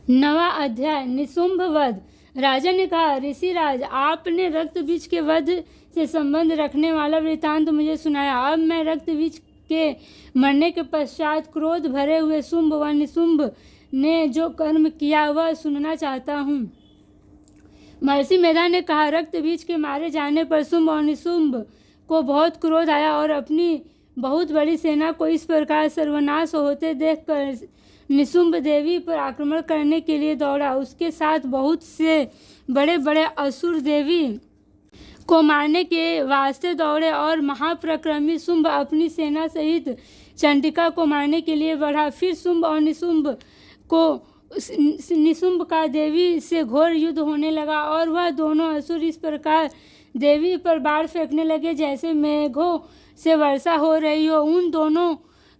नवा अध्याय निशुंभ वध। राजा ने कहा, ऋषिराज, आपने रक्त बीज के वध से संबंध रखने वाला वृतांत मुझे सुनाया। अब मैं रक्त बीज के मरने के पश्चात क्रोध भरे हुए शुंभ व निशुंभ ने जो कर्म किया वह सुनना चाहता हूँ। महर्षि मेधा ने कहा, रक्त बीज के मारे जाने पर शुंभ और निशुंभ को बहुत क्रोध आया और अपनी बहुत बड़ी सेना को इस प्रकार सर्वनाश होते देखकर निशुंभ देवी पर आक्रमण करने के लिए दौड़ा। उसके साथ बहुत से बड़े बड़े असुर देवी को मारने के वास्ते दौड़े और महाप्रक्रमी शुंभ अपनी सेना सहित चंडिका को मारने के लिए बढ़ा। फिर शुंभ और निशुंभ का देवी से घोर युद्ध होने लगा और वह दोनों असुर इस प्रकार देवी पर बाढ़ फेंकने लगे जैसे मेघों से वर्षा हो रही हो। उन दोनों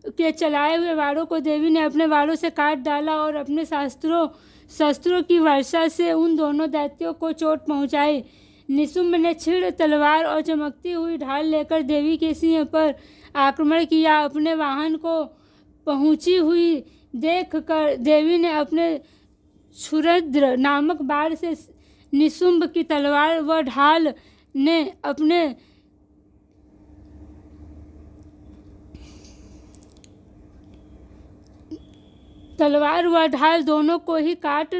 के चलाए हुए बाणों को देवी ने अपने बाणों से काट डाला और अपने शस्त्रों की वर्षा से उन दोनों दैत्यों को चोट पहुंचाई। निशुंभ ने छीड़ तलवार और चमकती हुई ढाल लेकर देवी के सिंह पर आक्रमण किया। अपने वाहन को पहुंची हुई देखकर देवी ने अपने क्षुरद्र नामक बाण से निशुंभ की तलवार व ढाल ने अपने तलवार व ढाल दोनों को ही काट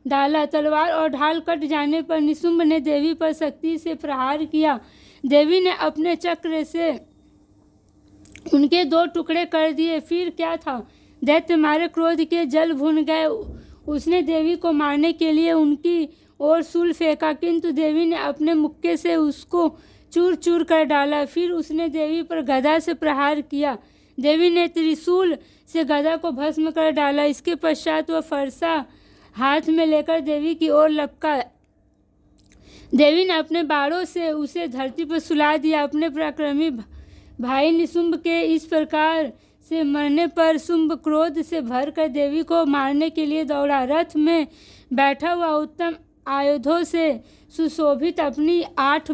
डाला। तलवार और ढाल कट जाने पर निशुंभ ने देवी पर शक्ति से प्रहार किया। देवी ने अपने चक्र से उनके 2 टुकड़े कर दिए। फिर क्या था, दैत्य मारे क्रोध के जल भुन गए। उसने देवी को मारने के लिए उनकी ओर शूल फेंका, किंतु देवी ने अपने मुक्के से उसको चूर चूर कर डाला। फिर उसने देवी पर गदा से प्रहार किया। देवी ने त्रिशूल से गदा को भस्म कर डाला। इसके पश्चात वह फरसा हाथ में लेकर देवी की ओर लपका। देवी ने अपने बाणों से उसे धरती पर सुला दिया। अपने पराक्रमी भाई निशुंभ के इस प्रकार से मरने पर शुंभ क्रोध से भरकर देवी को मारने के लिए दौड़ा। रथ में बैठा हुआ उत्तम आयुधों से सुशोभित अपनी 8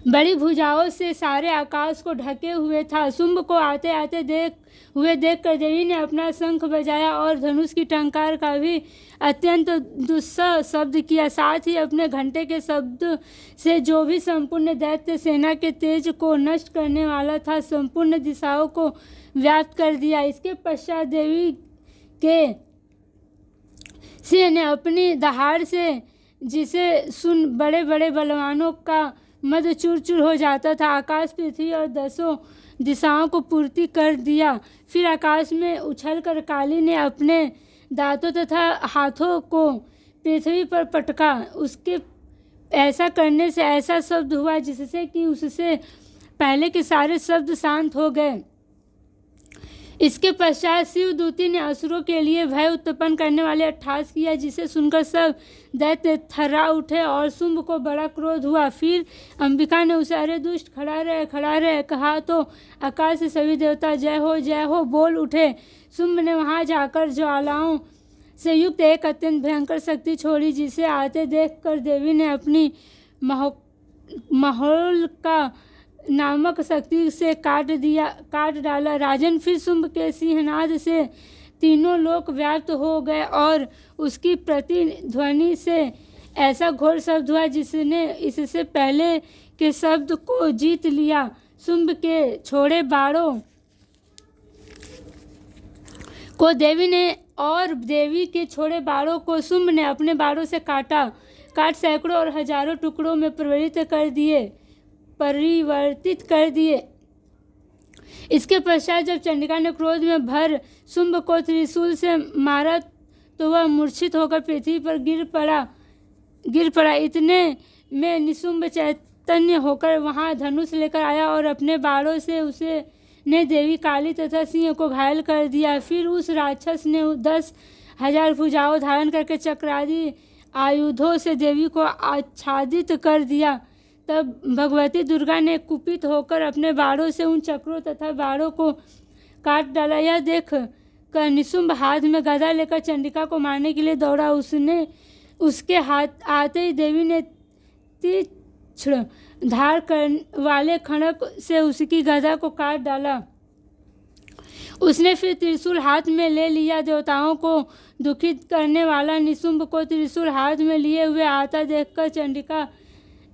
बड़ी भुजाओं से सारे आकाश को ढके हुए था। शुंभ को आते आते देखकर देवी ने अपना शंख बजाया और धनुष की टंकार का भी अत्यंत दुस्सह शब्द किया। साथ ही अपने घंटे के शब्द से जो भी संपूर्ण दैत्य सेना के तेज को नष्ट करने वाला था संपूर्ण दिशाओं को व्याप्त कर दिया। इसके पश्चात देवी के सिंह ने अपनी दहाड़ से, जिसे सुन बड़े बड़े बलवानों का मद चूर चूर हो जाता था, आकाश पृथ्वी और 10 दिशाओं को पूर्ति कर दिया। फिर आकाश में उछलकर काली ने अपने दांतों तथा हाथों को पृथ्वी पर पटका। उसके ऐसा करने से ऐसा शब्द हुआ जिससे कि उससे पहले के सारे शब्द शांत हो गए। इसके पश्चात शिवदूती ने असुरों के लिए भय उत्पन्न करने वाले अट्टहास किया, जिसे सुनकर सब दैत्य थर्रा उठे और शुंभ को बड़ा क्रोध हुआ। फिर अंबिका ने उसे, अरे दुष्ट, खड़ा रहे कहा तो आकाश से सभी देवता जय हो बोल उठे। शुंभ ने वहां जाकर ज्वालाओं से युक्त एक अत्यंत भयंकर शक्ति छोड़ी, जिसे आते देखकर देवी ने अपनी महोल का नामक शक्ति से काट डाला। राजन, फिर शुंभ के सिंहनाद से तीनों लोक व्याप्त हो गए और उसकी प्रतिध्वनि से ऐसा घोर शब्द हुआ जिसने इससे पहले के शब्द को जीत लिया। शुंभ के छोड़े बाणों को देवी ने और देवी के छोड़े बाणों को शुंभ ने अपने बाणों से काट सैकड़ों और हजारों टुकड़ों में परिवर्तित कर दिए। इसके पश्चात जब चंडिका ने क्रोध में भर शुंभ को त्रिशूल से मारा तो वह मूर्छित होकर पृथ्वी पर गिर पड़ा। इतने में निशुंभ चैतन्य होकर वहां धनुष लेकर आया और अपने बाणों से उसने देवी काली तथा सिंह को घायल कर दिया। फिर उस राक्षस ने 10,000 भुजाओं धारण करके चक्रादि आयुधों से देवी को आच्छादित कर दिया। तब भगवती दुर्गा ने कुपित होकर अपने बाणों से उन चक्रों तथा बाणों को काट डाला। यह देख कर निशुंभ हाथ में गदा लेकर चंडिका को मारने के लिए दौड़ा। उसके हाथ आते ही देवी ने तीक्ष्ण धार वाले खड़क से उसकी गदा को काट डाला। उसने फिर त्रिशूल हाथ में ले लिया। देवताओं को दुखित करने वाला निशुंभ को त्रिशूल हाथ में लिए हुए आता देखकर चंडिका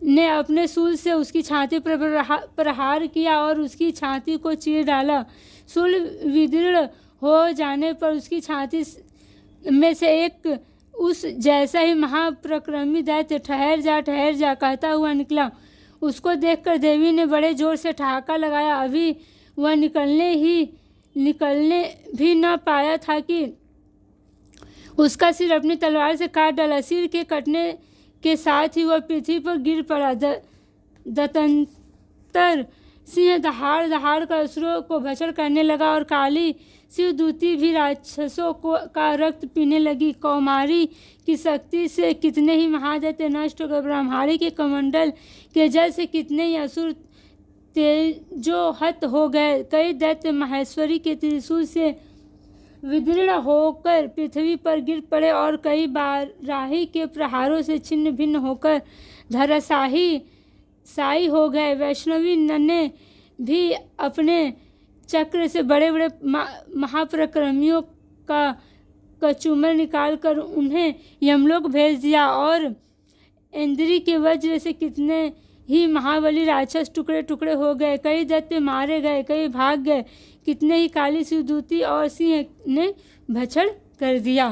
ने अपने शूल से उसकी छाती पर प्रहार किया और उसकी छाती को चीर डाला। शूल विदीर्ण हो जाने पर उसकी छाती में से एक उस जैसा ही महाप्रक्रमी दैत्य ठहर जा कहता हुआ निकला। उसको देखकर देवी ने बड़े जोर से ठहाका लगाया। अभी वह निकलने भी न पाया था कि उसका सिर अपनी तलवार से काट डाला। सिर के कटने के साथ ही वह पृथ्वी पर गिर पड़ा। दंतर सिंह दहाड़ कर असुरों को भक्षण करने लगा और काली शिवदूती भी राक्षसों का रक्त पीने लगी। कौमारी की शक्ति से कितने ही महादैत्य नष्ट हो गए। ब्रह्माणी के कमंडल के जल से कितने ही असुर तेजोहत हो गए। कई दैत्य माहेश्वरी के त्रिशूल से विदीर्ण होकर पृथ्वी पर गिर पड़े और कई बाराही के प्रहारों से छिन्न भिन्न होकर धराशायी हो गए। वैष्णवी ने भी अपने चक्र से बड़े बड़े महाप्रक्रमियों का कचूमर निकालकर उन्हें यमलोक भेज दिया और इंद्री के वज्र से कितने ही महाबली राक्षस टुकड़े टुकड़े हो गए। कई दैत्य मारे गए, कई भाग गए, कितने ही काली शिवदूती और सिंह ने भक्षण कर दिया।